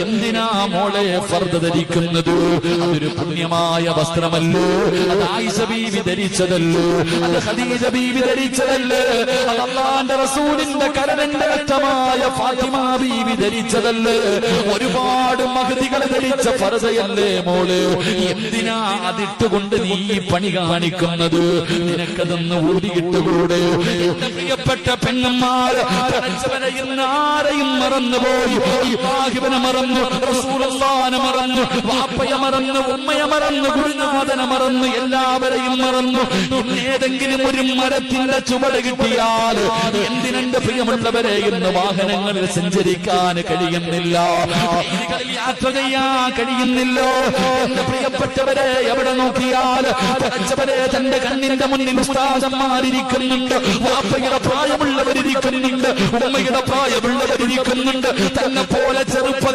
എന്തിനാ മോളെ ഫർദ് ധരിക്കുന്നത്? അതൊരു പുണ്യമായ വസ്ത്രമല്ലോ. അത് ആയിഷ ബീവി ധരിച്ചതല്ലോ, അത് ഖദീജ ബീവി ധരിച്ചതല്ലേ, അത് അല്ലാഹുവിന്റെ റസൂലിന്റെ കരളിന്റെ രക്തമായ ഫാത്തിമ ബീവി ധരിച്ചതല്ലേ. ഒരുപാട് മഹദികൾ ധരിച്ച ഫർദയല്ലേ മോളെ. എന്തിനാ അതിട്ടുകൊണ്ട് നീ ഈ പണി കാണിക്കുന്നത്? നിനക്കതൊന്ന് ഊതിയിട്ടുകൂടെ? എന്റെ പ്രിയപ്പെട്ട പെണ്ണന്മാര്, ഇന്ന് ആരെയും മറന്നുപോയി. ഇബ്രാഹിമിനെ മറന്നു, റസൂലുള്ളാഹിനെ മറന്നു, വാപ്പയെ മറന്നു, ഉമ്മയെ മറന്നു, ഗുരുനാഥനെ മറന്നു, എല്ലാവരെയും മറന്നു. ഏതെങ്കിലും ഒരു മരത്തിന്റെ ചുവട് കിട്ടിയാൽ എന്തിനെന്റെ പ്രിയമുള്ളവരെ ഇന്ന് വാഹനങ്ങളിൽ സഞ്ചരിക്കാൻ കഴിയുന്നില്ല, യാത്ര ചെയ്യാൻ കഴിയുന്നില്ല. എന്റെ പ്രിയപ്പെട്ടവരെ എവിടെ നോക്കിയാൽ തന്റെ കണ്ണിന്റെ മുന്നിൽ ഉസ്താദന്മാരിയ്ക്കുന്നുണ്ട്, വാപ്പയുടെ പ്രായമുള്ളവരിയ്ക്കുന്നുണ്ട്, ഉമ്മയുടെ പ്രായമുള്ളവരിയ്ക്കുന്നുണ്ട്, തന്നെ പോലെ ചെറുപ്പക്കാർ